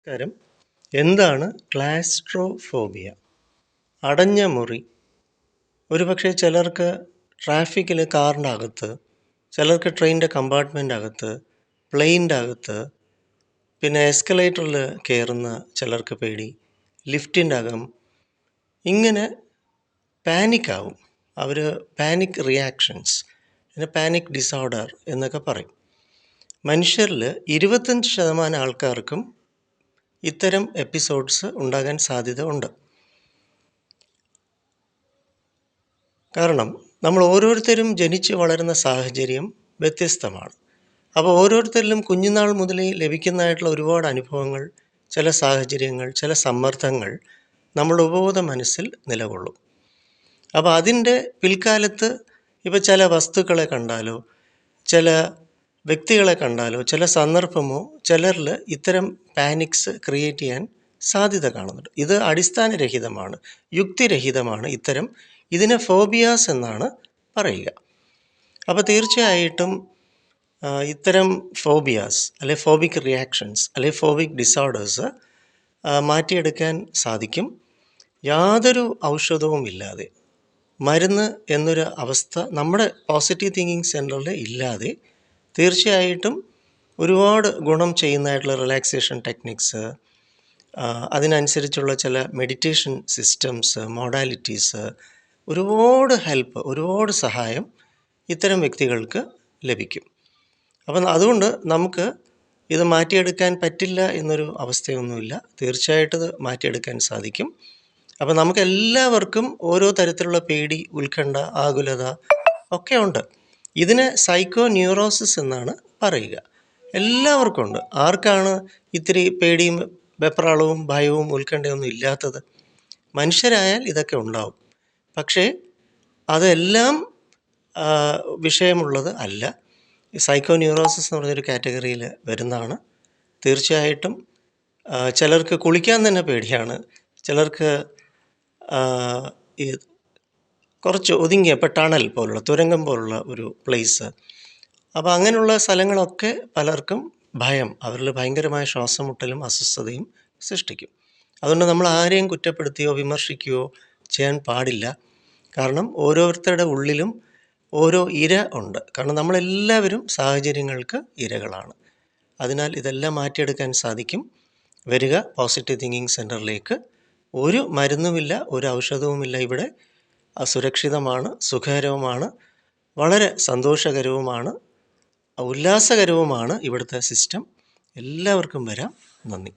നമസ്കാരം. എന്താണ് ക്ലാസ്ട്രോഫോബിയ? അടഞ്ഞ മുറി. ഒരുപക്ഷെ ചിലർക്ക് ട്രാഫിക്കിൽ കാറിൻ്റെ അകത്ത്, ചിലർക്ക് ട്രെയിനിൻ്റെ കമ്പാർട്ട്മെൻ്റ് അകത്ത്, പ്ലെയിനിൻ്റെ അകത്ത്, പിന്നെ എസ്കലേറ്ററിൽ കയറുന്ന ചിലർക്ക് പേടി, ലിഫ്റ്റിൻ്റെ അകം. ഇങ്ങനെ പാനിക്കാവും. അവർ പാനിക് റിയാക്ഷൻസ്, പിന്നെ പാനിക് ഡിസോർഡർ എന്നൊക്കെ പറയും. മനുഷ്യരിൽ 25% ആൾക്കാർക്കും ഇത്തരം എപ്പിസോഡ്സ് ഉണ്ടാകാൻ സാധ്യത ഉണ്ട്. കാരണം നമ്മൾ ഓരോരുത്തരും ജനിച്ച് വളരുന്ന സാഹചര്യം വ്യത്യസ്തമാണ്. അപ്പോൾ ഓരോരുത്തരിലും കുഞ്ഞുനാൾ മുതലേ ലഭിക്കുന്നതായിട്ടുള്ള ഒരുപാട് അനുഭവങ്ങൾ, ചില സാഹചര്യങ്ങൾ, ചില സമ്മർദ്ദങ്ങൾ നമ്മുടെ ഉപബോധ മനസ്സിൽ നിലകൊള്ളും. അപ്പോൾ അതിൻ്റെ പിൽക്കാലത്ത് ഇപ്പോൾ ചില വസ്തുക്കളെ കണ്ടാലോ, ചില വ്യക്തികളെ കണ്ടാലോ, ചില സന്ദർഭമോ ചിലരിൽ ഇത്തരം പാനിക്സ് ക്രിയേറ്റ് ചെയ്യാൻ സാധ്യത കാണുന്നുണ്ട്. ഇത് അടിസ്ഥാനരഹിതമാണ്, യുക്തിരഹിതമാണ്. ഇതിനെ ഫോബിയാസ് എന്നാണ് പറയുക. അപ്പോൾ തീർച്ചയായിട്ടും ഇത്തരം ഫോബിയാസ് അല്ലെ ഫോബിക് റിയാക്ഷൻസ് അല്ലെ ഫോബിക് ഡിസോർഡേഴ്സ് മാറ്റിയെടുക്കാൻ സാധിക്കും. യാതൊരു ഔഷധവും ഇല്ലാതെ, മരുന്ന് എന്നൊരു അവസ്ഥ നമ്മുടെ പോസിറ്റീവ് തിങ്കിങ് സെൻറ്ററിൽ ഇല്ലാതെ തീർച്ചയായിട്ടും ഒരുപാട് ഗുണം ചെയ്യുന്നതായിട്ടുള്ള റിലാക്സേഷൻ ടെക്നിക്സ്, അതിനനുസരിച്ചുള്ള ചില മെഡിറ്റേഷൻ സിസ്റ്റംസ്, മോഡാലിറ്റീസ്, ഒരുപാട് ഹെൽപ്പ്, ഒരുപാട് സഹായം ഇത്തരം വ്യക്തികൾക്ക് ലഭിക്കും. അപ്പം അതുകൊണ്ട് നമുക്ക് ഇത് മാറ്റിയെടുക്കാൻ പറ്റില്ല എന്നൊരു അവസ്ഥയൊന്നുമില്ല. തീർച്ചയായിട്ടും ഇത് മാറ്റിയെടുക്കാൻ സാധിക്കും. അപ്പം നമുക്കെല്ലാവർക്കും ഓരോ തരത്തിലുള്ള പേടി, ഉത്കണ്ഠ, ആകുലത ഒക്കെ ഉണ്ട്. ഇതിനെ സൈക്കോ ന്യൂറോസിസ് എന്നാണ് പറയുക. എല്ലാവർക്കും ഉണ്ട്. ആർക്കാണ് ഇത്തിരി പേടിയും വെപ്രാളവും ഭയവും ഉത്കണ്ഠയൊന്നും ഇല്ലാത്തത്? മനുഷ്യരായാൽ ഇതൊക്കെ ഉണ്ടാവും. പക്ഷേ അതെല്ലാം വിഷയമുള്ളത് അല്ല. സൈക്കോ ന്യൂറോസിസ് എന്ന് പറഞ്ഞൊരു കാറ്റഗറിയിൽ വരുന്നതാണ്. തീർച്ചയായിട്ടും ചിലർക്ക് കുളിക്കാൻ തന്നെ പേടിയാണ്, ചിലർക്ക് ഈ കുറച്ച് ഒതുങ്ങിയ ഇപ്പോൾ ടണൽ പോലുള്ള, തുരങ്കം പോലുള്ള ഒരു പ്ലേസ്. അപ്പോൾ അങ്ങനെയുള്ള സ്ഥലങ്ങളൊക്കെ പലർക്കും ഭയം, അവരിൽ ഭയങ്കരമായ ശ്വാസം മുട്ടലും അസ്വസ്ഥതയും സൃഷ്ടിക്കും. അതുകൊണ്ട് നമ്മൾ ആരെയും കുറ്റപ്പെടുത്തുകയോ വിമർശിക്കുകയോ ചെയ്യാൻ പാടില്ല. കാരണം ഓരോരുത്തരുടെ ഉള്ളിലും ഓരോ ഇര ഉണ്ട്. കാരണം നമ്മളെല്ലാവരും സാഹചര്യങ്ങൾക്ക് ഇരകളാണ്. അതിനാൽ ഇതെല്ലാം മാറ്റിയെടുക്കാൻ സാധിക്കും. വരിക പോസിറ്റീവ് തിങ്കിങ് സെൻറ്ററിലേക്ക്. ഒരു മരുന്നുമില്ല, ഒരു ഔഷധവുമില്ല ഇവിടെ. സുരക്ഷിതമാണ്, സുഖകരവുമാണ്, വളരെ സന്തോഷകരവുമാണ്, ഉല്ലാസകരവുമാണ് ഇവിടുത്തെ സിസ്റ്റം. എല്ലാവർക്കും വരാം. നന്ദി.